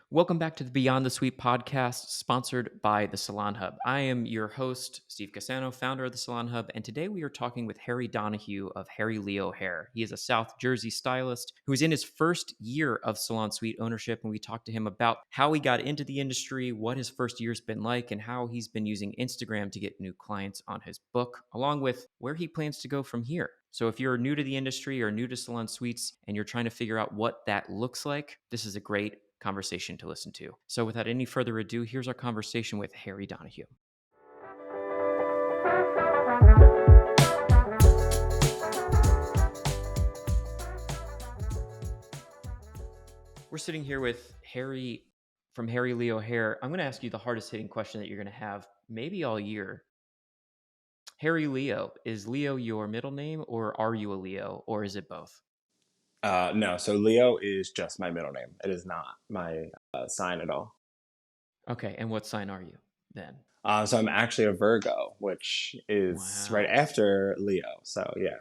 Welcome back to the Beyond the Suite podcast, sponsored by the Salon Hub. I am your host, Steve Cassano, founder of the Salon Hub, and today we are talking with Harry Donohue of Harry Leo Hair. He is a South Jersey stylist who is in his first year of Salon Suite ownership, and we talked to him about how he got into the industry, what his first year's been like, and how he's been using Instagram to get new clients on his book, along with where he plans to go from here. So if you're new to the industry or new to Salon Suites and you're trying to figure out what that looks like, this is a great conversation to listen to. So without any further ado, here's our conversation with Harry Donohue. We're sitting here with Harry from Harry Leo Hair. I'm going to ask you the hardest hitting question that you're going to have maybe all year. Harry Leo, is Leo your middle name, or are you a Leo, or is it both? No, so Leo is just my middle name. It is not my sign at all. Okay, and what sign are you then? So I'm actually a Virgo, which is right Wow. after Leo. So yeah.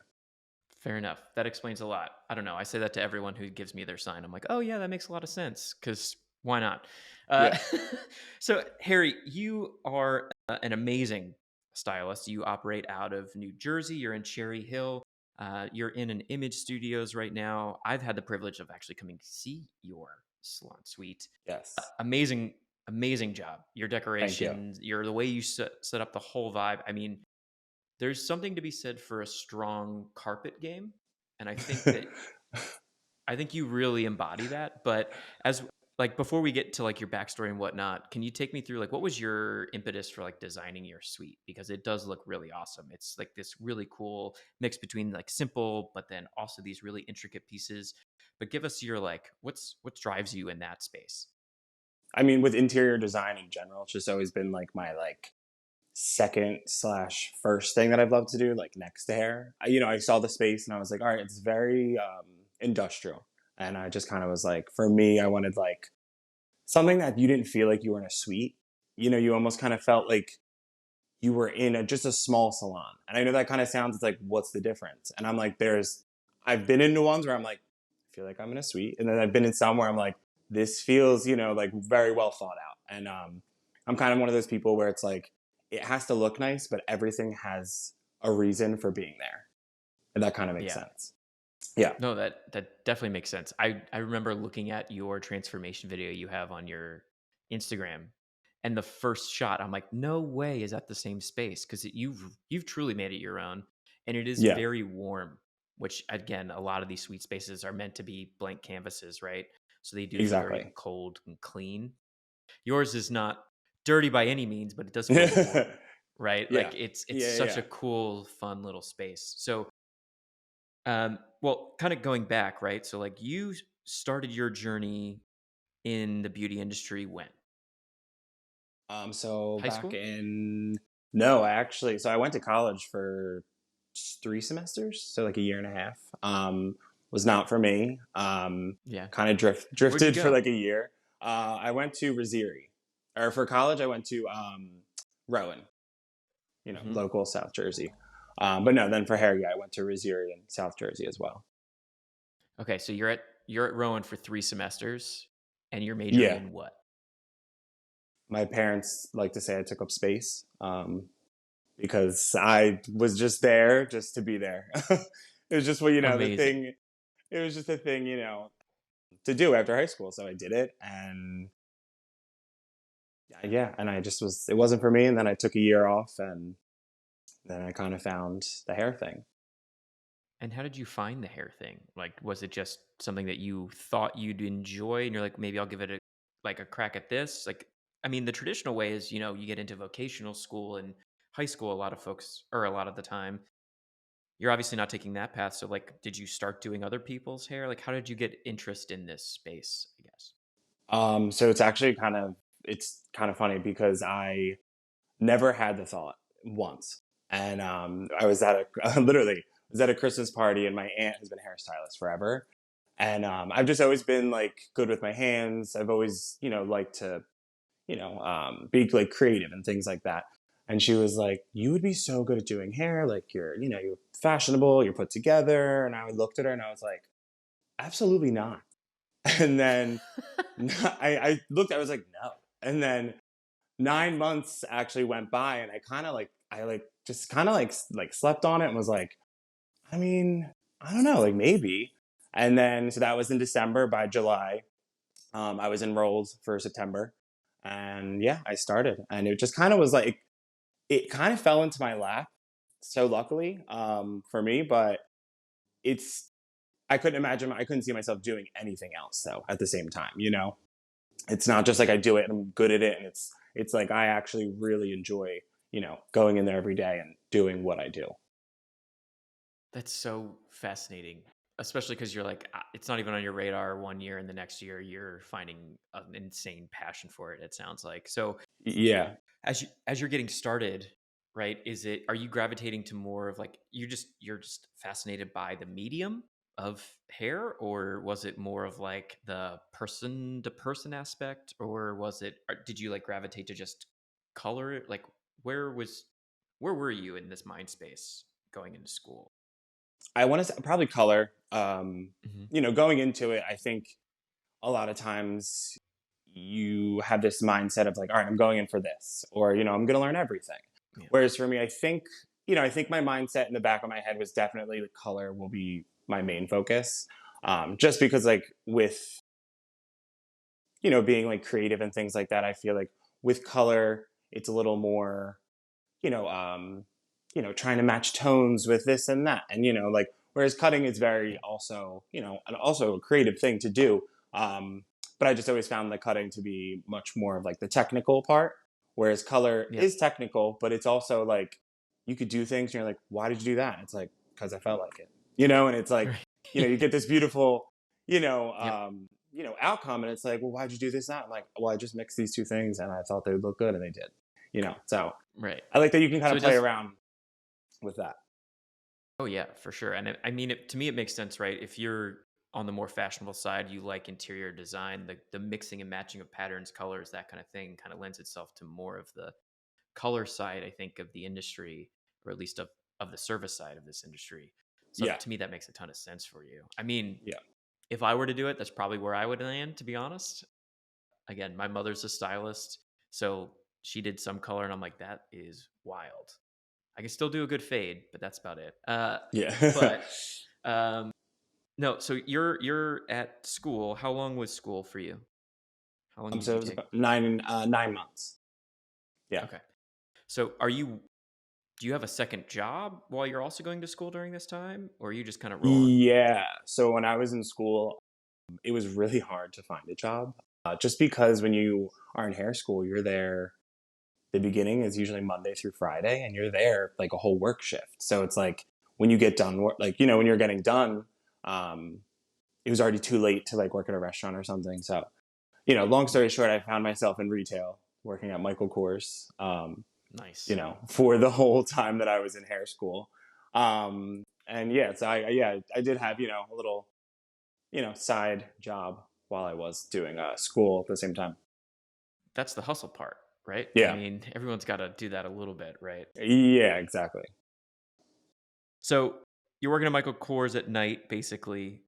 Fair enough. That explains a lot. I don't know. I say that to everyone who gives me their sign. I'm like, oh, yeah, that makes a lot of sense because why not? Uh, Yeah. so, Harry, you are an amazing stylist. You operate out of New Jersey. You're in Cherry Hill. You're in an image studios right now. I've had the privilege of actually coming to see your salon suite. Yes. Amazing, amazing job. Your Thank you. decorations, the way you set up the whole vibe. I mean, there's something to be said for a strong carpet game, and I think you really embody that. But as like before we get to like your backstory and whatnot, can you take me through like what was your impetus for like designing your suite? Because it does look really awesome. It's like this really cool mix between like simple, but then also these really intricate pieces. But give us your like what drives you in that space. I mean, with interior design in general, it's just always been like my second slash first thing that I've loved to do, like next to hair. I saw the space and I was like, all right, it's very industrial. And I just kind of was like, for me, I wanted like something that you didn't feel like you were in a suite. You almost kind of felt like you were in just a small salon. And I know that kind of sounds, it's like, what's the difference? And I'm like, I've been into ones where I'm like, I feel like I'm in a suite. And then I've been in some where I'm like, this feels, like very well thought out. And I'm kind of one of those people where it's like, it has to look nice, but everything has a reason for being there. And that kind of makes Yeah. sense. Yeah. No, that definitely makes sense. I remember looking at your transformation video you have on your Instagram, and the first shot, I'm like, no way is that the same space because you've truly made it your own, and it is Yeah, very warm. Which again, a lot of these suite spaces are meant to be blank canvases, right? So they do feel very exactly. cold and clean. Yours is not dirty by any means, but it does feel warm, right? Yeah. Like it's Yeah. such a Yeah. cool, fun little space. So well, kind of going back, right? So, like, you started your journey in the beauty industry when? So High back school? in no, so I went to college for 3 semesters, so like a year and a half. Was not for me. Yeah. Kind of Where'd you drifted for go? like a year. I went to Rosieri, or for college I went to Rowan, Hmm. local South Jersey. But no, then for hair, yeah, I went to Rosieri in South Jersey as well. Okay, so you're at Rowan for 3 semesters, and you're majoring Yeah, in what? my parents like to say I took up space. Because I was just there just to be there. It was just the Amazing. thing. It was just a thing, to do after high school. So I did it, and yeah, and I just was. It wasn't for me, and then I took a year off, and then I kind of found the hair thing. And how did you find the hair thing? Like, was it just something that you thought you'd enjoy, and you're like, maybe I'll give it a crack at this? Like, I mean, the traditional way is, you get into vocational school and high school. A lot of folks, or a lot of the time, you're obviously not taking that path. So, like, did you start doing other people's hair? Like, how did you get interest in this space, I guess? So it's kind of funny because I never had the thought once, and I was at a literally was at a Christmas party, and my aunt has been a hairstylist forever, and I've just always been like good with my hands. I've always liked to be like creative and things like that. And she was like, "You would be so good at doing hair. Like you're fashionable. You're put together." And I looked at her and I was like, "Absolutely not." And then I looked, I was like, no. And then 9 months actually went by, and I like just kind of like slept on it and was like, I mean, I don't know, like maybe. And then so that was in December. By July, I was enrolled for September, and yeah, I started, and it just kind of was like it kind of fell into my lap. So luckily for me, but it's I couldn't see myself doing anything else though at the same time. You know, it's not just like I do it and I'm good at it, and it's like I actually really enjoy going in there every day and doing what I do. That's so fascinating, especially because you're like, it's not even on your radar one year, and the next year you're finding an insane passion for it. It sounds like. So Yeah, as you're getting started, right? Are you gravitating to more of like you're just fascinated by the medium of hair, or was it more of like the person to person aspect, or did you like gravitate to just color? Like where were you in this mind space going into school? I want to say probably color. Hmm. Going into it, I think a lot of times you have this mindset of like, all right, I'm going in for this, or I'm going to learn everything. Yeah. Whereas for me, I think my mindset in the back of my head was definitely the color will be my main focus. Just because like with being like creative and things like that, I feel like with color, it's a little more you know, um, trying to match tones with this and that. And, like, whereas cutting is very Yeah. also, and also a creative thing to do. But I just always found the cutting to be much more of like the technical part, whereas color Yep. is technical, but it's also like you could do things and you're like, why did you do that? It's like, because I felt like it, and it's like, Right. you get this beautiful, Yep. outcome. And it's like, well, why'd you do this? Now I'm like, well, I just mixed these two things and I thought they would look good and they did, so Right. I like that you can kind So of it play does. around with that. Oh yeah, for sure. And I mean, to me, it makes sense, right? If you're on the more fashionable side, you like interior design, the mixing and matching of patterns, colors, that kind of thing, kind of lends itself to more of the color side, I think, of the industry, or at least of the service side of this industry. So Yeah, to me, that makes a ton of sense for you. I mean, yeah. if I were to do it, that's probably where I would land, to be honest. Again, my mother's a stylist, so she did some color, and I'm like, that is wild. I can still do a good fade, but that's about it. Yeah. But um, no, so you're at school. How long was school for you? How long did So you it was take? about 9 months. Yeah. Okay. So do you have a second job while you're also going to school during this time, or are you just kind of rolling? Yeah. So when I was in school, it was really hard to find a job. Just because when you are in hair school, you're there. The beginning is usually Monday through Friday, and you're there like a whole work shift. So it's like when you get done, like when you're getting done, um, it was already too late to like work at a restaurant or something. So long Yeah. story short, I found myself in retail working at Michael Kors, Nice. for the whole time that I was in hair school. And yeah, so I did have, a little, side job while I was doing school at the same time. That's the hustle part, right? I Yeah. mean, everyone's got to do that a little bit, right? Yeah, exactly. So you're working at Michael Kors at night, basically,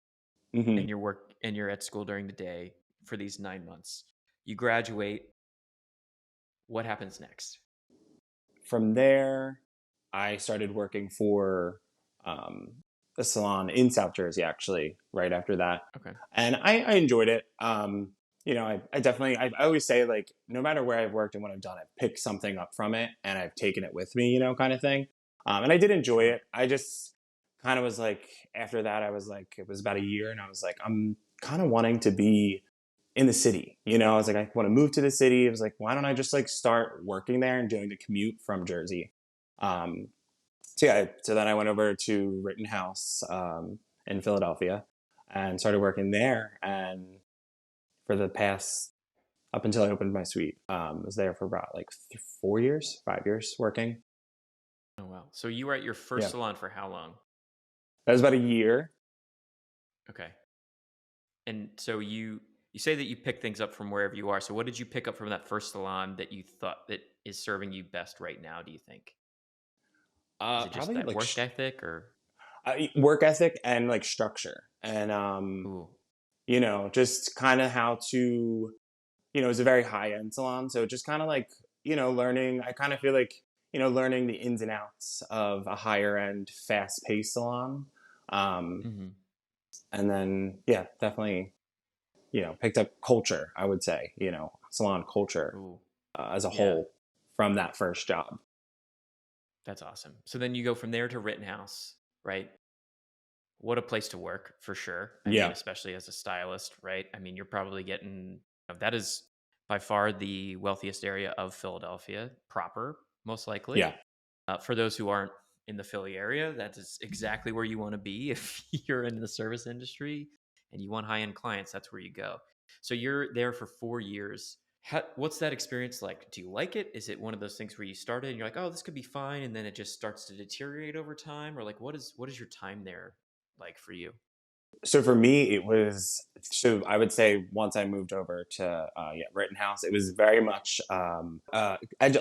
and Hmm. you're at school during the day for these 9 months. You graduate. What happens next? From there, I started working for um, a salon in South Jersey, actually, right after that. Okay. And I enjoyed it. I definitely, I always say, like, no matter where I've worked and what I've done, I've picked something up from it and I've taken it with me, kind of thing. And I did enjoy Sure. it. I just kind of was like, after that, I was like, it was about a year and I was like, I'm kind of wanting to be in the city. I was like, I want to move to the city. I was like, why don't I just like start working there and doing the commute from Jersey? Um, so yeah, so then I went over to Rittenhouse in Philadelphia and started working there. And for the past up until I opened my suite, was there for about like 4 years, 5 years working. Oh wow. So you were at your first Yeah, salon for how long? that was about a year. Okay. And so you say that you pick things up from wherever you are. So what did you pick up from that first salon that you thought that is serving you best right now, do you think? Is it just Probably that like work ethic or work ethic and like structure and ooh. just kind of how to, it's a very high end salon. So just kind of like, learning, I kind of feel like, learning the ins and outs of a higher end, fast paced salon. Um, Hmm. and then, yeah, definitely, picked up culture, I would say, salon culture Ooh, as a yeah, whole from that first job. that's awesome. So then you go from there to Rittenhouse, right? What a place to work for sure. I mean, Yeah. especially as a stylist, right? I mean, you're probably getting that is by far the wealthiest area of Philadelphia proper, most likely. Yeah. For those who aren't in the Philly area, that is exactly where you want to be if you're in the service industry and you want high end clients. That's where you go. So you're there for 4 years. What's that experience like? Do you like it? Is it one of those things where you started and you're like, oh, this could be fine, and then it just starts to deteriorate over time, or like what is your time there like for you? So for me, it was, so I would say once I moved over to Rittenhouse, it was very much a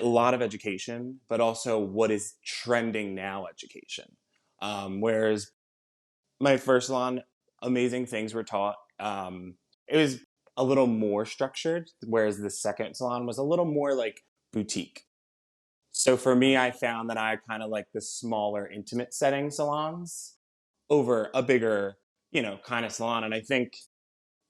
lot of education, but also what is trending now education. Whereas my first salon, amazing things were taught. It was a little more structured, whereas the second salon was a little more like boutique. So for me, Right. I found that I kind of like the smaller, intimate setting salons over a bigger, kind of salon. And I think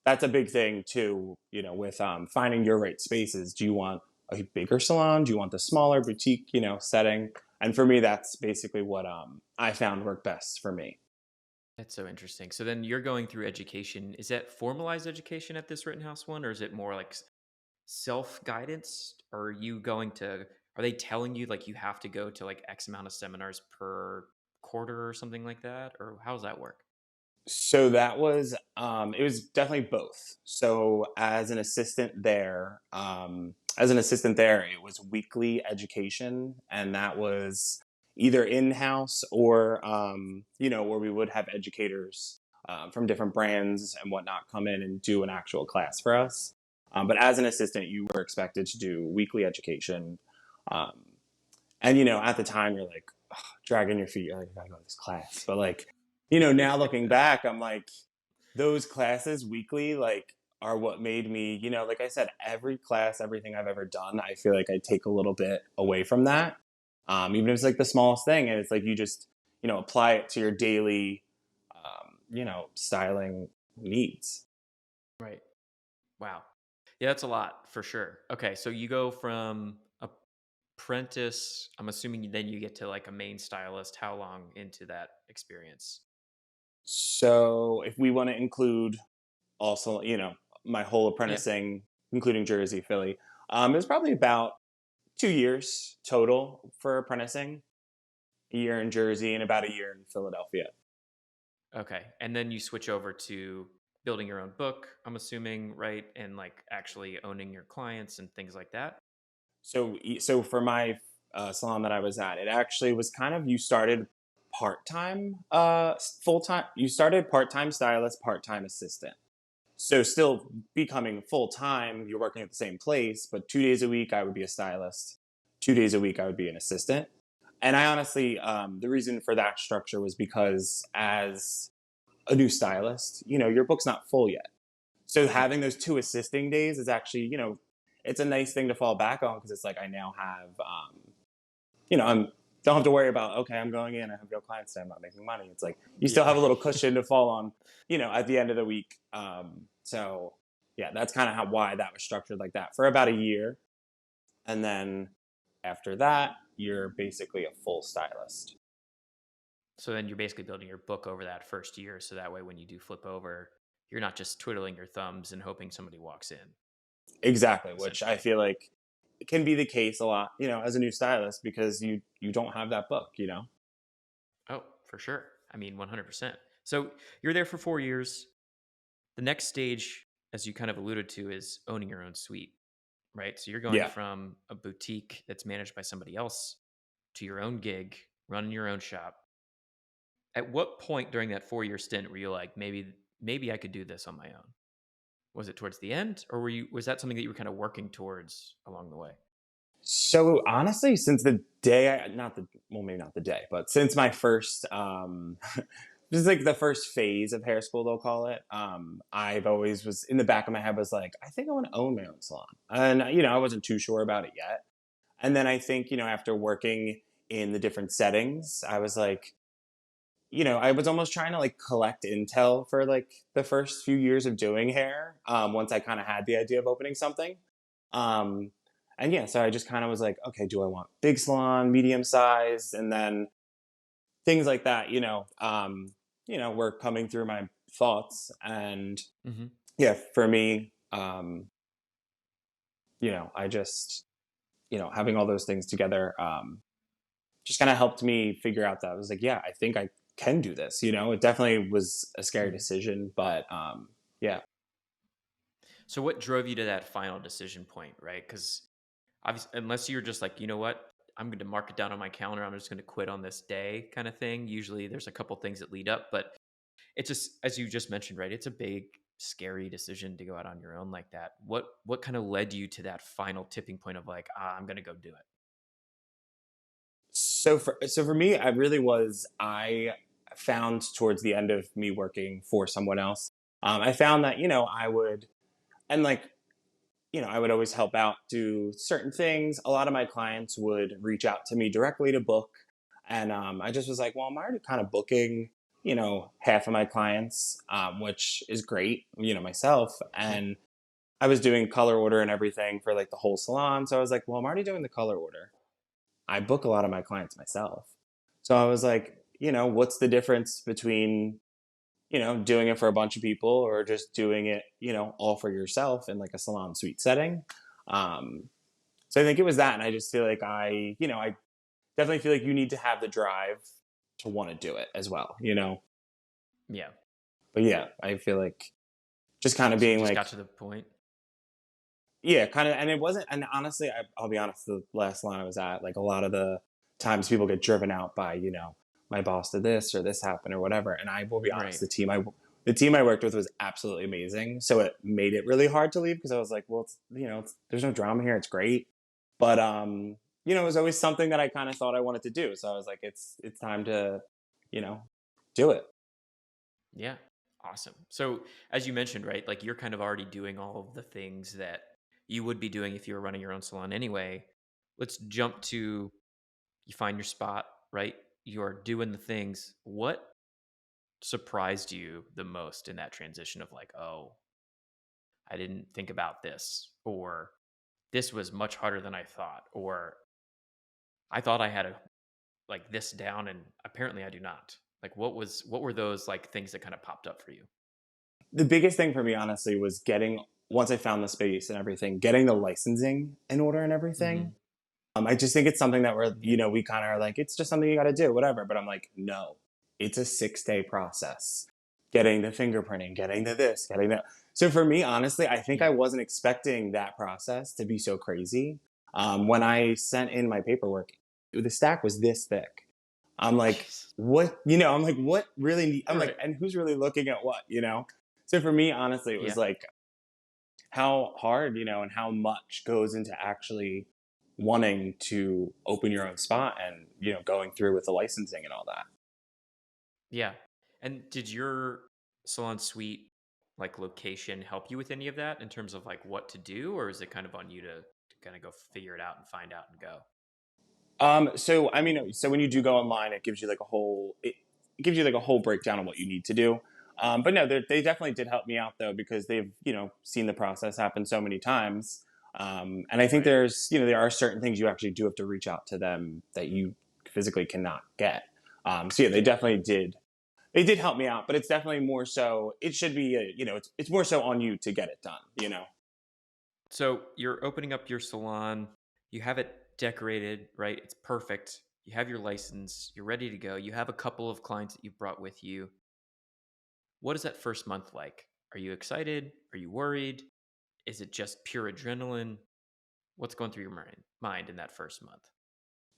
that's a big thing too, with finding your right spaces. Do you want a bigger salon? Do you want the smaller boutique, setting? And for me, that's basically what I found worked best for me. That's so interesting. So then you're going through education. Is that formalized education at this Rittenhouse one, or is it more like self guidance? Or are you going to? Are they telling you like you have to go to like X amount of seminars per quarter or something like that, or how does that work? So that was it was definitely both. So as an assistant there, it was weekly education, and that was either in house or where we would have educators from different brands and whatnot come in and do an actual class for us. But as an assistant, you were expected to do weekly education, um, and at the time you're like, ugh, dragging your feet. You're like, I gotta go to this class, but like, now looking back, I'm like, those classes weekly, like, are what made me, like I said, every class, everything I've ever done, I feel like I take a little bit away from that. Even if it's like the smallest thing, and it's like you just, apply it to your daily, styling needs. Right. Wow. Yeah, that's a lot for sure. Okay, so you go from apprentice. I'm assuming then you get to like a main stylist. How long into that experience? So if we want to include also, my whole Yeah. apprenticing, including Jersey, Philly, it was probably about 2 years total for apprenticing, a year in Jersey and about a year in Philadelphia. Okay. And then you switch over to building your own book, I'm assuming, right? And like actually owning your clients and things like that. So for my salon that I was at, it actually was kind of, you started part time, full time. You started part time stylist, part time assistant. So still becoming full time, you're working at the same place, but 2 days a week I would be a stylist. 2 days a week I would be an assistant. And I honestly, the reason for that structure was because as a new stylist, your book's not full yet. So Yeah. having those two assisting days is actually, it's a nice thing to fall back on because it's like I now have, I'm don't have to worry about, okay, I'm going in, I have no clients today, I'm not making money. It's like you still Yeah. have a little cushion to fall on, at the end of the week. So yeah, that's kind of how why that was structured like that for about a year, and then after that, you're basically a full stylist. So then you're basically building your book over that first year. So that way, when you do flip over, you're not just twiddling your thumbs and hoping somebody walks in, Exactly, which I essentially. feel like can be the case a lot, as a new stylist because you don't have that book. Oh, for sure. I mean, 100%. So you're there for 4 years. The next stage, as you kind of alluded to, is owning your own suite, right? So you're going Yeah. from a boutique that's managed by somebody else to your own gig, running your own shop. At what point during that 4 year stint were you like, maybe I could do this on my own? Was it towards the end, or was that something that you were kind of working towards along the way? So honestly, since the day I not the well maybe not the day, but since my first this is like the first phase of hair school, they'll call it. I've always was in the back of my head was like, I think I want to own my own salon. And, I wasn't too sure about it yet. And then I think, after working in the different settings, I was like, I was almost trying to like collect intel for like the first few years of doing hair. Once I kind of had the idea of opening something. Um, and yeah, so I just kind of was like, okay, do I want big salon, medium size? And then things like that, were coming through my thoughts. And Hmm. yeah, for me, I just, having all those things together, just kind of helped me figure out that I was like, yeah, I think I can do this. It definitely was a scary Hmm. decision, but yeah. So what drove you to that final decision point, right? Because obviously, unless you're just like, you know what, I'm going to mark it down on my calendar. I'm just going to quit on this day, kind of thing. Usually, there's a couple things that lead up, but it's just as you just mentioned, right? It's a big, scary decision to go out on your own like that. What kind of led you to that final tipping point of like, I'm going to go do it? So for me, I really was. I found towards the end of me working for someone else, I found that I would and like I would always help out, do certain things. A lot of my clients would reach out to me directly to book. And I just was like, well, I'm already kind of booking, half of my clients, which is great, myself. Yeah. And I was doing color order and everything for like the whole salon. So I was like, well, I'm already doing the color order. I book a lot of my clients myself. So I was like, what's the difference between doing it for a bunch of people or just doing it, all for yourself in like a salon suite setting. Um, so I think it was that. And I just feel like I definitely feel like you need to have the drive to want to do it as well. Yeah. But yeah, I feel like just kind of So you being just like, got to the point. yeah, kind of, and it wasn't, and honestly, I'll be honest, the last line I was at, like a lot of the times people get driven out by, my boss did this or this happened or whatever. And I will be honest, Right. the team I worked with was absolutely amazing. So it made it really hard to leave because I was like, well, there's no drama here. It's great. But, it was always something that I kind of thought I wanted to do. So I was like, it's time to, you know, do it. Yeah. Awesome. So as you mentioned, right, like you're kind of already doing all of the things that you would be doing if you were running your own salon anyway. Let's jump to you find your spot, right? You're doing the things. What surprised you the most in that transition of like, oh, I didn't think about this, or this was much harder than I thought, or I thought I had a like this down and apparently I do not. Like what were those like things that kind of popped up for you? The biggest thing for me, honestly, was getting, once I found the space and everything, getting the licensing in order and everything. Mhm. I just think it's something that Yeah. we kind of are like, it's just something you got to do, whatever. But I'm like, no, it's a 6-day process. Getting the fingerprinting, getting the this, getting that. So for me, honestly, I think I Yeah. wasn't expecting that process to be so crazy. When I sent in my paperwork, the stack was this thick. I'm like, Jesus. what? I'm like, what really? I'm like, Right. and who's really looking at what? So for me, honestly, it was Yeah. like how hard, and how much goes into actually wanting to open your own spot and, going through with the licensing and all that. Yeah. And did your salon suite like location help you with any of that in terms of like what to do, or is it kind of on you to kind of go figure it out and find out and go? So I mean, so when you do go online, it gives you like it gives you like a whole breakdown of what you need to do. But no, they definitely did help me out though because they've seen the process happen so many times. And I think Right. there are certain things you actually do have to reach out to them that you physically cannot get. So yeah, they Yeah. definitely did. They did help me out, but it's definitely more so. It should be, it's more so on you to get it done. So you're opening up your salon, you have it decorated, right? It's perfect. You have your license, you're ready to go. You have a couple of clients that you've brought with you. What is that first month like? Are you excited? Are you worried? Is it just pure adrenaline? What's going through your mind in that first month?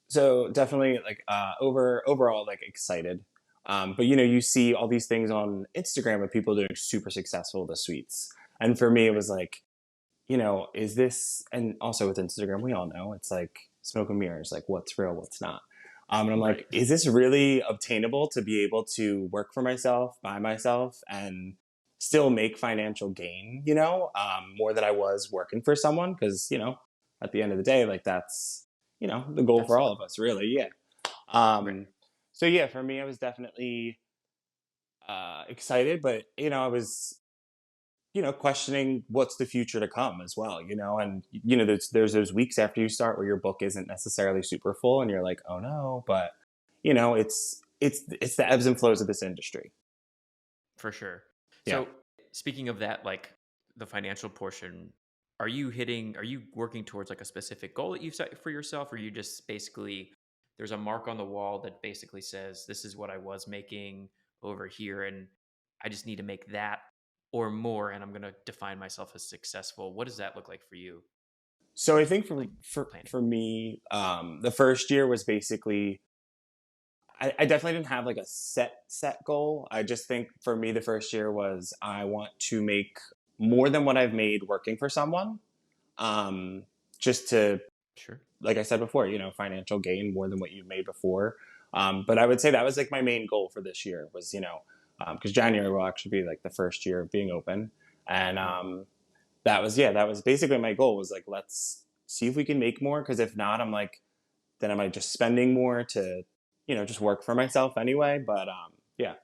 So definitely like overall like excited. But you see all these things on Instagram of people doing super successful the suites. And for me it Right. was like, is this, and also with Instagram we all know it's like smoke and mirrors, like what's real, what's not. And I'm like, Right. is this really obtainable to be able to work for myself, by myself, and still make financial gain, more than I was working for someone? Because, at the end of the day, like that's, the goal That's for the all of goal. us, really. Yeah. Right. Um, so yeah, for me, I was definitely excited, but, I was, questioning what's the future to come as well, and there's those weeks after you start where your book isn't necessarily super full, and you're like, oh no, but it's the ebbs and flows of this industry. For sure. Yeah. So speaking of that, like the financial portion, are you working towards like a specific goal that you've set for yourself? Or you just basically, there's a mark on the wall that basically says, this is what I was making over here. And I just need to make that or more. And I'm going to define myself as successful. What does that look like for you So I with think for like for planning? for me, the first year was basically I definitely didn't have like a set goal. I just think for me the first year was I want to make more than what I've made working for someone. Um, just to, Sure. like I said before, financial gain more than what you've made before. But I would say that was like my main goal for this year was, because January will actually be like the first year of being open. And Right. that was basically my goal was like, let's see if we can make more. Cause if not, I'm like, then am I just spending more to, just work for myself anyway? But yeah,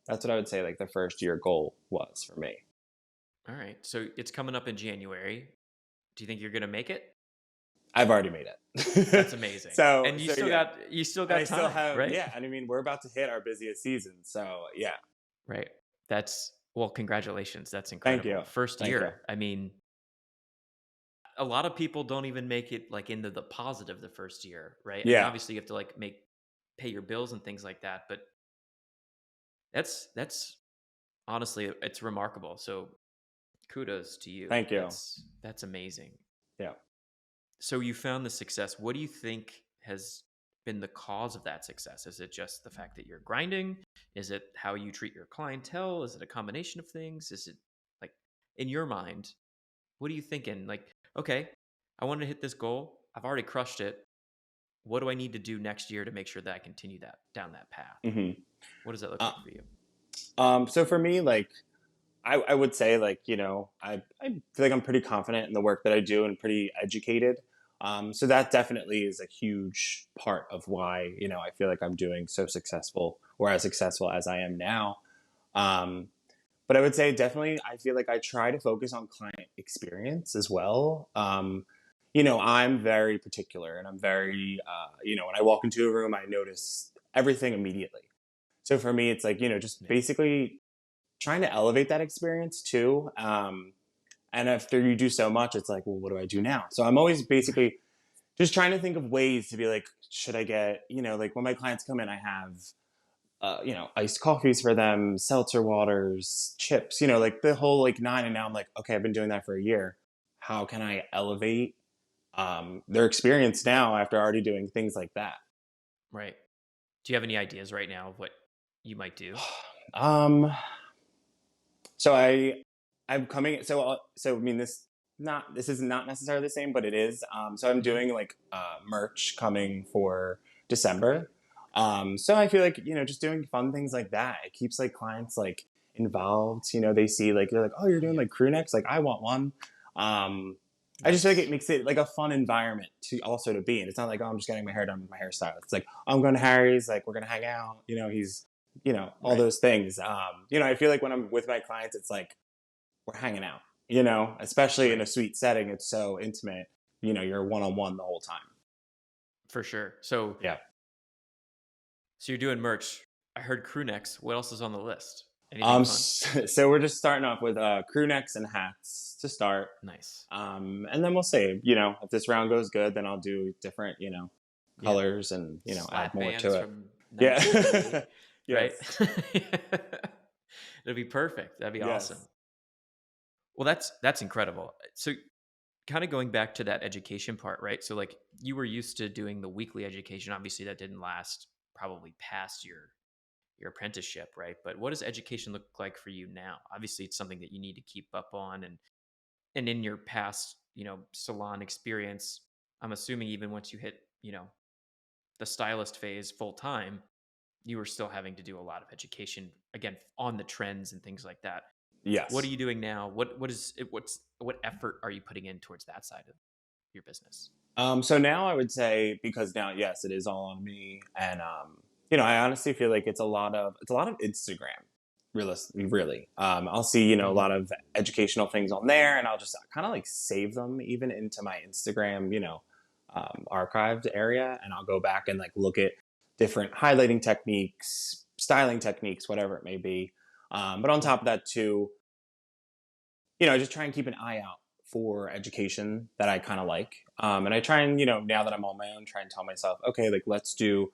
that's what I would say like the first year goal was for me. All right. So it's coming up in January. Do you think you're going to make it? I've already made That's it. amazing. so And so yeah. you still And I got still time, have, right? yeah. And I mean, we're about to hit our busiest season. So yeah. Right. That's well, congratulations. That's Thank you. incredible. First Thank you. year. I mean, a lot of people don't even make it like into the positive the first year, right? I mean, Yeah. obviously you have to like pay your bills and things like that, but that's honestly it's remarkable. So kudos to you. Thank you. That's amazing. Yeah. So you found the success. What do you think has been the cause of that success? Is it just the fact that you're grinding? Is it how you treat your clientele? Is it a combination of things? Is it like in your mind, what are you thinking? Like, okay, I want to hit this goal. I've already crushed it. What do I need to do next year to make sure that I continue that down that path? hmm What does that look Uh, like for you? so for me, like, I would say like I feel like I'm pretty confident in the work that I do and pretty educated. So that definitely is a huge part of why I feel like I'm doing so successful or as successful as I am now. Um, but I would say definitely I feel like I try to focus on client experience as well. I'm very particular and I'm very when I walk into a room I notice everything immediately. So for me it's like just Yeah. basically trying to elevate that experience too. And after you do so much, it's like, well, what do I do now? So I'm always Right. basically just trying to think of ways to be like, should I get, like when my clients come in, I have, iced coffees for them, seltzer waters, chips, like the whole like nine. And now I'm like, okay, I've been doing that for a year. How can I elevate their experience now after already doing things like that? Right. Do you have any ideas right now of what you might do? um, So I'm coming. So I mean this is not necessarily the same, but it is. So I'm Hmm. doing like merch coming for December. Okay. So I feel like just doing fun things like that. It keeps like clients like involved. They see like they're like, oh, you're Oh doing yeah. like crew necks. Like I want one. Um, I just feel like it Nice. makes it like a fun environment to also to be in. It's not like, oh, I'm just getting my hair done with my hairstylist. It's like, oh, I'm going to Harry's. Like we're gonna hang out. He's all Right. those things. I feel like when I'm with my clients, it's like we're hanging out, especially in a Right. suite setting. It's so intimate, you're one on one the whole time. For sure. So Yeah. you're doing merch. I heard crew necks. What else is on the list? Anything fun? So we're just starting off with crew necks and hats to start. Nice. And then we'll see, if this round goes good, then I'll do different, Yeah. colors and, add Slat more bands to it. from Yeah. 1988, right? Yes. It'll be perfect. That'd be awesome. Yes. Well, that's incredible. So kind of going back to that education part, right? So like you were used to doing the weekly education. Obviously that didn't last probably past your apprenticeship, right? But what does education look like for you now? Obviously it's something that you need to keep up on and in your past, salon experience, I'm assuming even once you hit, the stylist phase full time, you were still having to do a lot of education again on the trends and things like that. What are Yes. you doing now? What effort are you putting in towards that side of your business? So now I would say, because now, yes, it is all on me, and I honestly feel like it's a lot of Instagram. Really, I'll see a Hmm. lot of educational things on there, and I'll just kind of like save them even into my Instagram, archived area, and I'll go back and like look at different highlighting techniques, styling techniques, whatever it may be. But on Yeah. top of that too, just try and keep an eye out for education that I kind of like. And I try and, now that I'm on my own, try and tell myself, okay, like let's do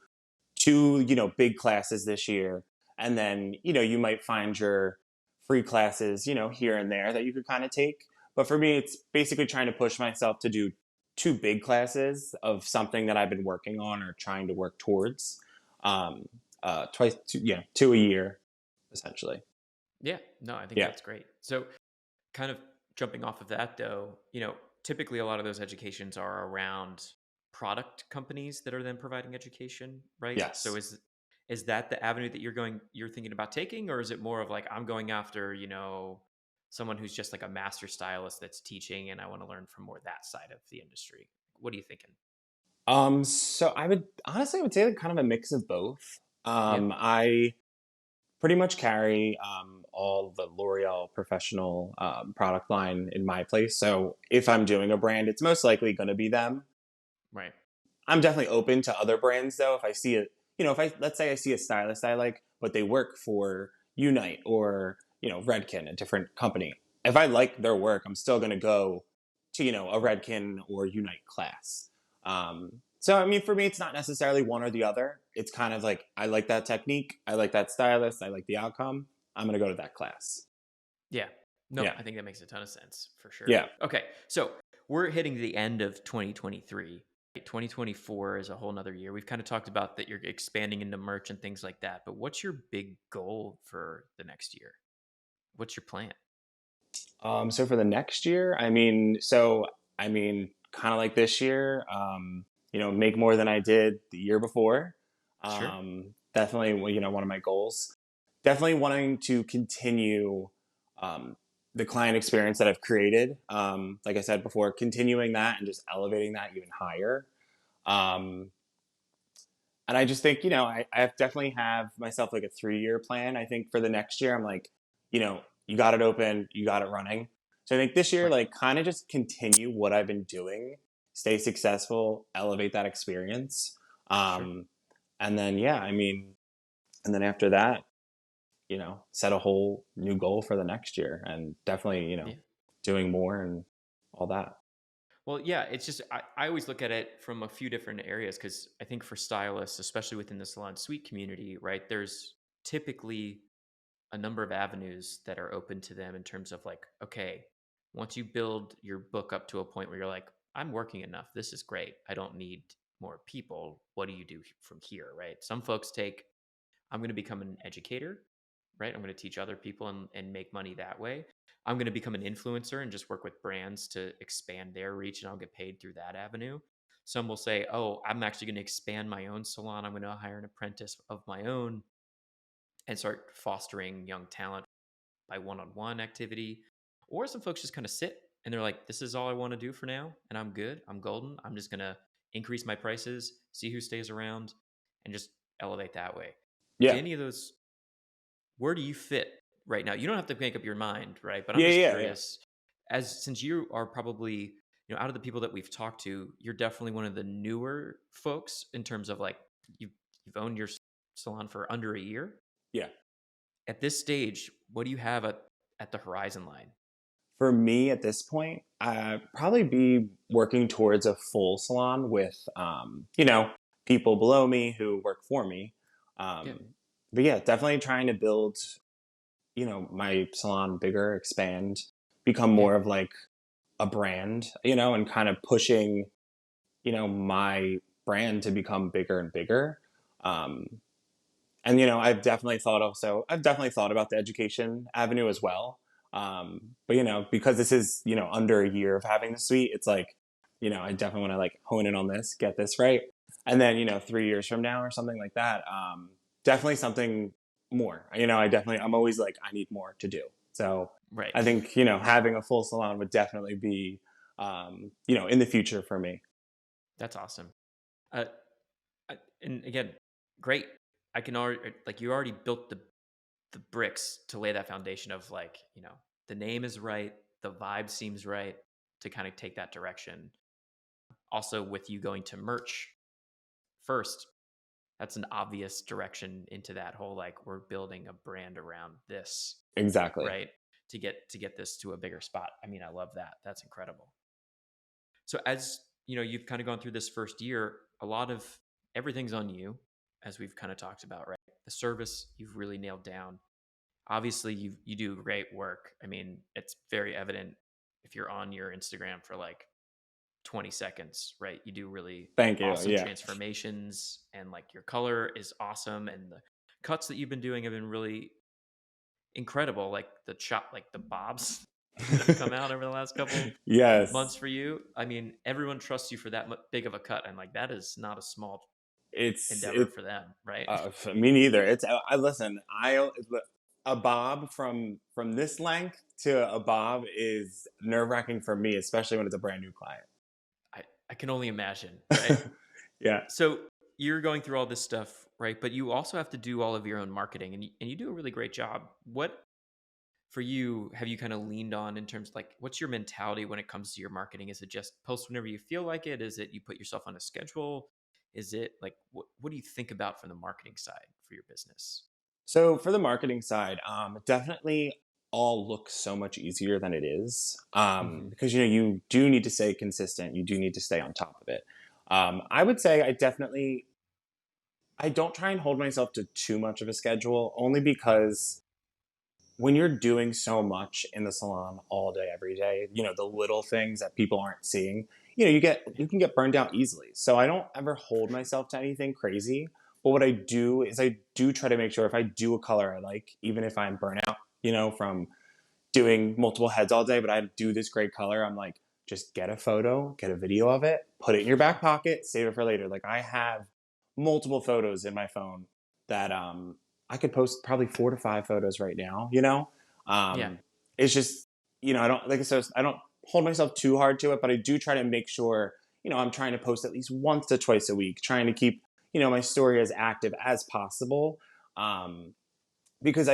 two, big classes this year. And then, you might find your free classes, here and there that you could kind of take. But for me, it's basically trying to push myself to do two big classes of something that I've been working on or trying to work towards. Um, twice, two a year, essentially. Yeah. No, I think Yeah. that's great. So, kind of jumping off of that though, typically a lot of those educations are around product companies that are then providing education, right? So Yes. is that the avenue that you're thinking about taking, or is it more of like I'm going after, someone who's just like a master stylist that's teaching and I want to learn from more that side of the industry? What are you thinking? So I would say like kind of a mix of both. Yeah, I pretty much carry all the L'Oreal professional product line in my place. So if I'm doing a brand, it's most likely going to be them. right. I'm definitely open to other brands though. If I see it, if I let's say I see a stylist I like, but they work for Unite or Redken, a different company. If I like their work, I'm still going to go to a Redken or Unite class. So I mean, for me, it's not necessarily one or the other. It's kind of like I like that technique, I like that stylist, I like the outcome. I'm going to go to that class. Yeah. No, Yeah, I think that makes a ton of sense for sure. yeah, Okay. So we're hitting the end of 2023. 2024 is a whole nother year. We've kind of talked about that you're expanding into merch and things like that. But what's your big goal for the next year? What's your plan? So for the next year, I mean, kind of like this year, make more than I did the year before. Sure. Definitely, well, one of my goals. Definitely wanting to continue um, the client experience that I've created. Like I said before, continuing that and just elevating that even higher. Um, and I just think, I definitely have myself like a 3-year plan. I think for the next year, I'm like, you got it open, you got it running. So I think this year, Right. like, kind of just continue what I've been doing, stay successful, elevate that experience. Sure. Um, and then, yeah, I mean, and then after that, set a whole new goal for the next year and definitely, Yeah. doing more and all that. Well, yeah, it's just I always look at it from a few different areas because I think for stylists, especially within the salon suite community, right, there's typically a number of avenues that are open to them in terms of like, okay, once you build your book up to a point where you're like, I'm working enough, this is great, I don't need more people. What do you do from here, right? Some folks take, I'm going to become an educator, right? I'm going to teach other people and make money that way. I'm going to become an influencer and just work with brands to expand their reach and I'll get paid through that avenue. Some will say, oh, I'm actually going to expand my own salon. I'm going to hire an apprentice of my own and start fostering young talent by one-on-one activity. Or some folks just kind of sit and they're like, this is all I want to do for now and I'm good, I'm golden, I'm just going to increase my prices, see who stays around, and just elevate that way. Do Yeah. any of those, where do you fit right now? You don't have to make up your mind, right? But I'm Yeah. just Yeah. Yeah. curious, as since you are probably, out of the people that we've talked to, you're definitely one of the newer folks in terms of like you've owned your salon for under a year. Yeah. At this stage, what do you have at the horizon line? For me at this point, I'd probably be working towards a full salon with, people below me who work for me. Yeah. But yeah, definitely trying to build, my salon bigger, expand, become Yeah. more of like a brand, and kind of pushing, my brand to become bigger and bigger. Um, and I've definitely thought about the education avenue as well. But because this is under a year of having the suite, it's like I definitely want to like hone in on this, get this right. And then, 3 years from now or something like that, definitely something more. I'm always like, I need more to do. So Right. I think, having a full salon would definitely be, in the future for me. That's awesome. Uh, and again, great. I can already like you already built the bricks to lay that foundation of like, the name is right, the vibe seems right to kind of take that direction. Also, with you going to merch first, that's an obvious direction into that whole like we're building a brand around this, Exactly. right? To get this to a bigger spot. I mean, I love that. That's incredible. So as you've kind of gone through this first year, a lot of everything's on you, as we've kind of talked about, right? The service you've really nailed down. Obviously, you do great work. I mean, it's very evident if you're on your Instagram for like 20 seconds, right? You do really Thank you. awesome Yeah. transformations, and like your color is awesome, and the cuts that you've been doing have been really incredible. Like the bobs that have come out over the last couple months Yes. for you. I mean, everyone trusts you for that big of a cut, and like that is not a small It's endeavor it. for them, right? Me neither. I listen. A bob from this length to a bob is nerve wracking for me, especially when it's a brand new client. I can only imagine, right? Yeah. So you're going through all this stuff, right? But you also have to do all of your own marketing, and you do a really great job. What for you have you kind of leaned on in terms of like what's your mentality when it comes to your marketing? Is it just post whenever you feel like it? Is it you put yourself on a schedule? Is it like what do you think about from the marketing side for your business? So for the marketing side, definitely all looks so much easier than it is, Hmm. because you do need to stay consistent. You do need to stay on top of it. I would say I don't try and hold myself to too much of a schedule, only because when you're doing so much in the salon all day every day, the little things that people aren't seeing, Yeah. you can get burned out easily. So I don't ever hold myself to anything crazy. But what I do is I do try to make sure if I do a color I like, even if I'm burnt out, from doing multiple heads all day, but I do this great color, I'm like, just get a photo, get a video of it, put it in your back pocket, save it for later. Like I have multiple photos in my phone that I could post probably 4 to 5 photos right now, Yeah. Um it's just, I don't like I said, I don't hold myself too hard to it, but I do try to make sure, I'm trying to post at least once to twice a week, trying to keep, my story as active as possible. Um because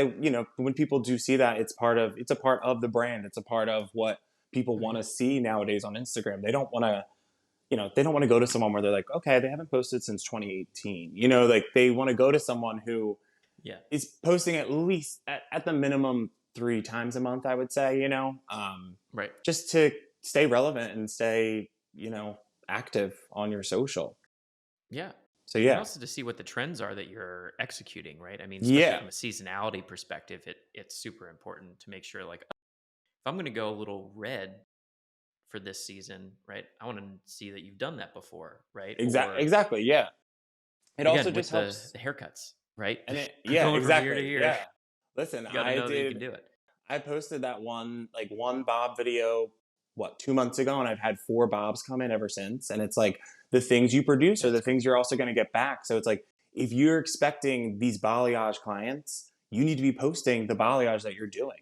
when people do see that, it's a part of the brand, it's a part of what people want Right. to see nowadays on Instagram. They don't want to go to someone where they're like, okay, they haven't posted since 2018, like they want to go to someone who Yeah. is posting at least at the minimum 3 times a month, I would say, Right. just to stay relevant and stay, active on your social. Yeah. So And yeah. also to see what the trends are that you're executing, right? I mean, especially Yeah, from a seasonality perspective, it's super important to make sure like if I'm going to go a little red for this season, right? I want to see that you've done that before, right? Or exactly, yeah. It also again with just the helps. the haircuts, right? And it, We're yeah, going from here to exactly. here. Yeah. Listen, You got to know that you can do it. I posted that one Bob video, 2 months ago, and I've had 4 Bobs come in ever since. And it's like the things you produce are That's the cool. things you're also going to get back. So it's like, if you're expecting these balayage clients, you need to be posting the balayage that you're doing.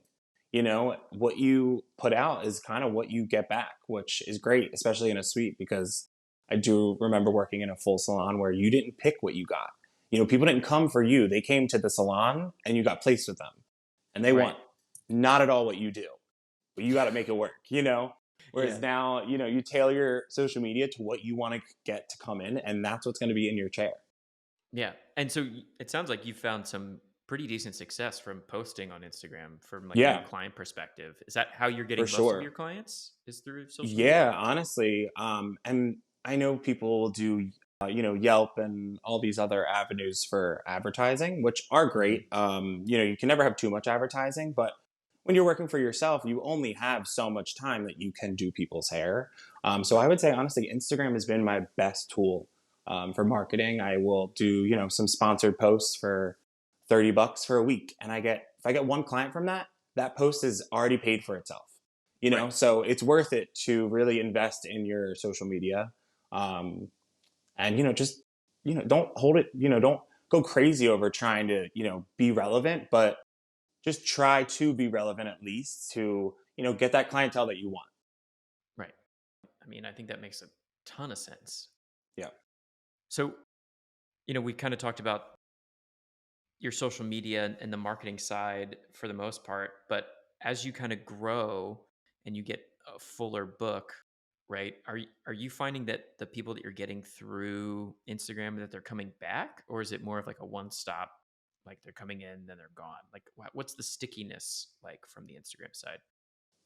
What you put out is kind of what you get back, which is great, especially in a suite, because I do remember working in a full salon where you didn't pick what you got. People didn't come for you. They came to the salon and you got placed with them. And they Right. want not at all what you do, but you got to make it work. Whereas Yeah. now, you tailor your social media to what you want to get to come in, and that's what's going to be in your chair. Yeah. And so it sounds like you found some pretty decent success from posting on Instagram from like a new Yeah, client perspective. Is that how you're for getting most of sure. your clients? Is through social media? Yeah, honestly. And I know people will do, Yelp and all these other avenues for advertising, which are Hmm. great. You can never have too much advertising, but when you're working for yourself, you only have so much time that you can do people's hair. So I Right. would say, honestly, Instagram has been my best tool for marketing. I will do, some sponsored posts for $30 for a week. And if I get one client from that, that post is already paid for itself. Right. So it's worth it to really invest in your social media. Um, and just don't hold it, don't go crazy over trying to be relevant, but just try to be relevant at least to get that clientele that you want. Right. I mean, I think that makes a ton of sense. Yeah. So, we kind of talked about your social media and the marketing side for the most part, but as you kind of grow and you get a fuller book, right? Are you finding that the people that you're getting through Instagram that they're coming back, or is it more of like a one stop, like they're coming in then they're gone? Like what's the stickiness like from the Instagram side?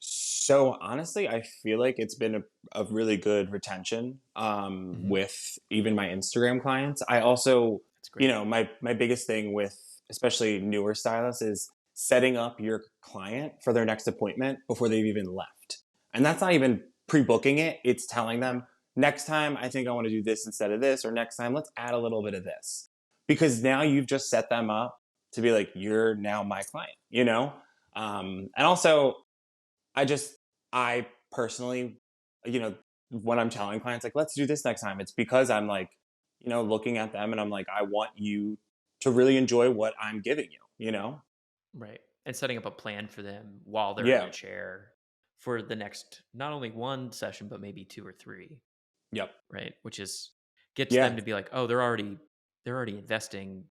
So honestly, I feel like it's been a really good retention Hmm. with even my Instagram clients. I also, That's great. my biggest thing with especially newer stylists is setting up your client for their next appointment before they've even left. And that's not even pre-booking it. It's telling them next time I think I want to do this instead of this, or next time let's add a little bit of this. Because now you've just set them up to be like, you're now my client. And also I personally, when I'm telling clients like, let's do this next time, it's because I'm like, looking at them and I'm like, I want you to really enjoy what I'm giving you. Right. And setting up a plan for them while they're in the Yeah. chair for the next not only one session but maybe two or three. Yep. Right, which is gets them Yeah. to be like, "Oh, they're already investing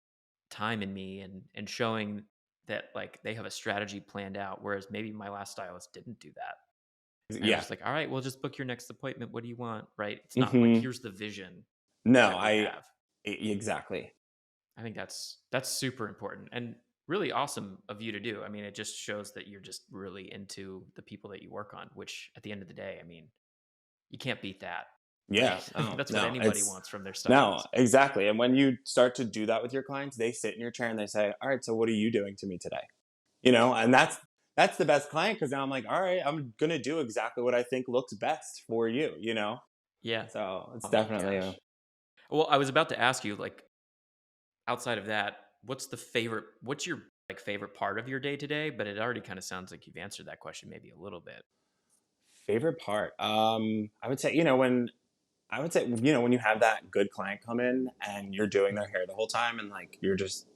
time in me and showing that, like, they have a strategy planned out," whereas maybe my last stylist didn't do that. And it was Yeah. just like, "Alright, well, just book your next appointment. What do you want?" Right? It's not like, Hmm. "Here's the vision No, that we have." exactly. I think that's super important and really awesome of you to do. I mean, it just shows that you're just really into the people that you work on, which at the end of the day, I mean, you can't beat that, Yeah. right? Oh, That's what no, anybody it's wants from their no, stylist. exactly. And when you start to do that with your clients, they sit in your chair and they say, all right, so what are you doing to me today? And that's the best client because now I'm like, all right, I'm gonna do exactly what I think looks best for you. Yeah. So it's Oh my definitely gosh. Well, I was about to ask you, like, outside of that, what's your like favorite part of your day today? But it already kind of sounds like you've answered that question maybe a little bit. favorite part. I would say, when you have that good client come in and you're doing their Mhm. hair the whole time and like you're just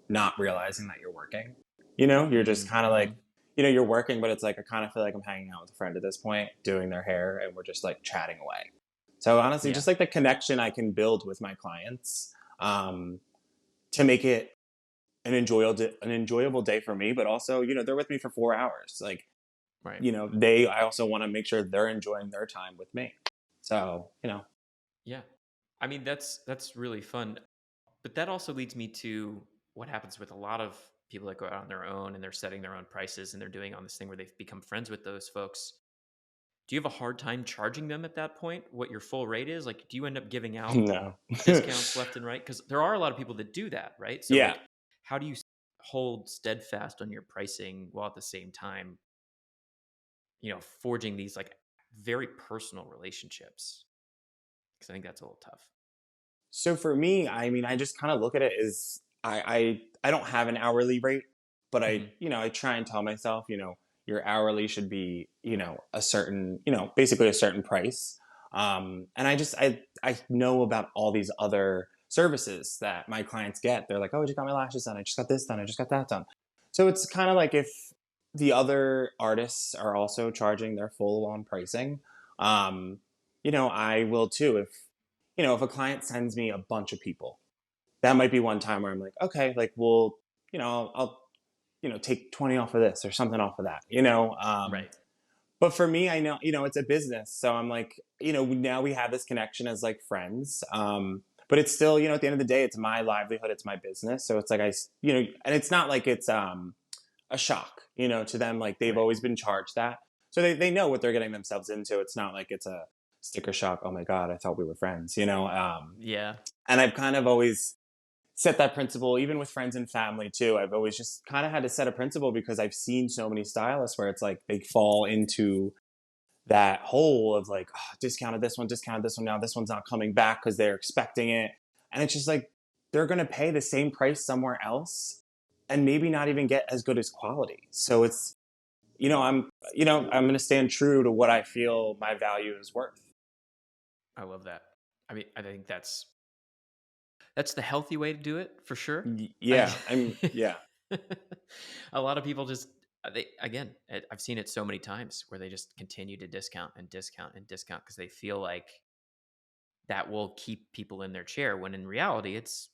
not realizing that you're working. You're just kind of like, Mm-hmm. you're working, but it's like I kind of feel like I'm hanging out with a friend at this point, doing their hair, and we're just like chatting away. So honestly, Yeah. just like the connection I can build with my clients, to make it an enjoyable day for me, but also, they're with me for 4 hours. Like, Right. I also want to make sure they're enjoying their time with me. So. Yeah. I mean, that's really fun. But that also leads me to what happens with a lot of people that go out on their own and they're setting their own prices and they're doing on this thing where they've become friends with those folks. Do you have a hard time charging them at that point what your full rate is? Like, do you end up giving out No. discounts left and right? Because there are a lot of people that do that, right? So, Yeah. like, how do you hold steadfast on your pricing while at the same time, forging these like very personal relationships? Because I think that's a little tough. So for me, I mean, I just kind of look at it as I don't have an hourly rate, but Hmm. I try and tell myself, your hourly should be, a certain, basically a certain price. And I know about all these other services that my clients get. They're like, oh, I just got my lashes done. I just got this done. I just got that done. So it's kind of like if the other artists are also charging their full on pricing, um, I will too. If a client sends me a bunch of people, that might be one time where I'm like, okay, like, well, I'll take 20 off of this or something off of that. Right. But for me, I know, it's a business. So I'm like, now we have this connection as like friends. But it's still, at the end of the day, it's my livelihood, it's my business. So it's like, and it's not like it's a shock, to them. Like they've Right. always been charged that. So they know what they're getting themselves into. It's not like it's a sticker shock. Oh my God, I thought we were friends. Yeah. And I've kind of always set that principle, even with friends and family too. I've always just kind of had to set a principle because I've seen so many stylists where it's like they fall into that hole of like, oh, discounted this one. Now this one's not coming back because they're expecting it. And it's just like they're going to pay the same price somewhere else and maybe not even get as good as quality. So it's, I'm going to stand true to what I feel my value is worth. I love that. I mean, I think that's the healthy way to do it for sure. I Yeah, I'm yeah. a lot of people just they again, I've seen it so many times where they just continue to discount and discount and discount because they feel like that will keep people in their chair when in reality it's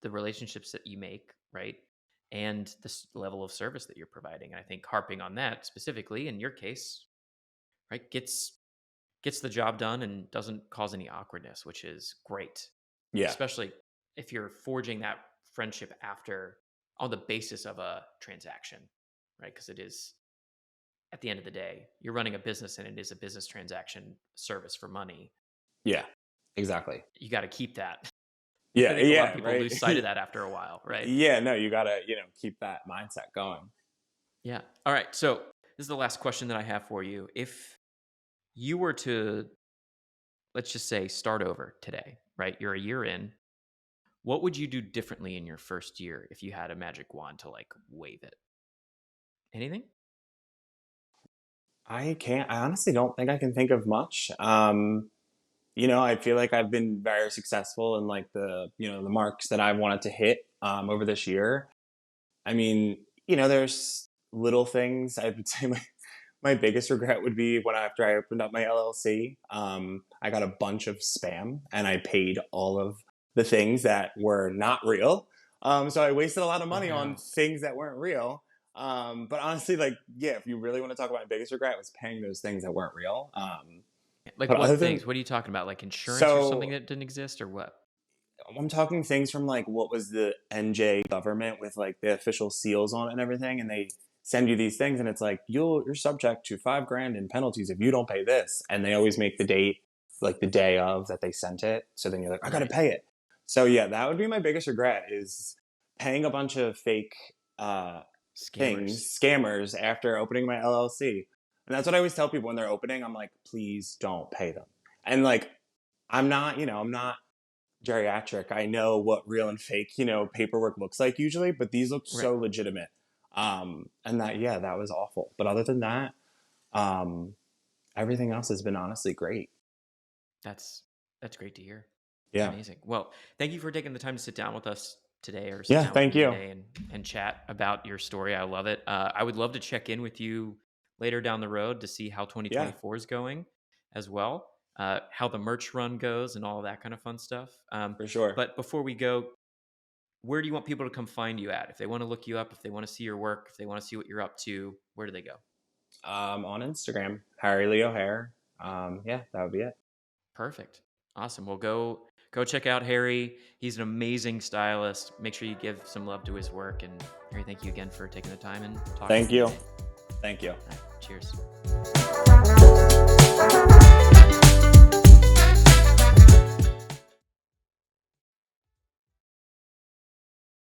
the relationships that you make, right? And this level of service that you're providing. And I think harping on that specifically in your case, right, gets the job done and doesn't cause any awkwardness, which is great. Yeah. Especially if you're forging that friendship after on the basis of a transaction, right? Because it is at the end of the day, you're running a business and it is a business transaction service for money. Yeah. Exactly. You got to keep that. I Yeah, think a lot of yeah, people right. lose sight of that after a while, right? Yeah, no, you gotta, keep that mindset going. Yeah. All right. So this is the last question that I have for you. If you were to, let's just say, start over today, right? You're a year in. What would you do differently in your first year if you had a magic wand to like wave it? Anything? I honestly don't think I can think of much. I feel like I've been very successful in like the marks that I wanted to hit over this year. I mean, there's little things. I would say my biggest regret would be when after I opened up my LLC, I got a bunch of spam and I paid all of the things that were not real. So I wasted a lot of Oh money on no. things that weren't real. But honestly, like, yeah, if you really want to talk about my biggest regret, it was paying those things that weren't real. Like But other what than things? What are you talking about? Like insurance or something so, that didn't exist or what? I'm talking things from like what was the NJ government with like the official seals on it and everything, and they send you these things, and it's like you're subject to $5,000 in penalties if you don't pay this, and they always make the date like the day of that they sent it, so then you're like, I gotta Right. pay it. So yeah, that would be my biggest regret is paying a bunch of fake Scammers. things, scammers after opening my LLC, and that's what I always tell people when they're opening. I'm like, please don't pay them, and like I'm not geriatric. I know what real and fake, paperwork looks like usually, but these look Right. so legitimate. And that was awful. But other than that, um, everything else has been honestly great. That's that's great to hear. Yeah. Amazing. Well, thank you for taking the time to sit down with us today or sit Yeah. down with Thank me you. today and chat about your story. I love it. I would love to check in with you later down the road to see how Yeah, 2024 is going as well, how the merch run goes and all of that kind of fun stuff. for sure. But before we go, where do you want people to come find you at? If they want to look you up, if they want to see your work, if they want to see what you're up to, where do they go? On Instagram, Harry Leo Hair. Yeah, that would be it. Perfect. Awesome. Well, go check out Harry. He's an amazing stylist. Make sure you give some love to his work. And Harry, thank you again for taking the time and talking Thank with me you. today. Thank you. All right, cheers.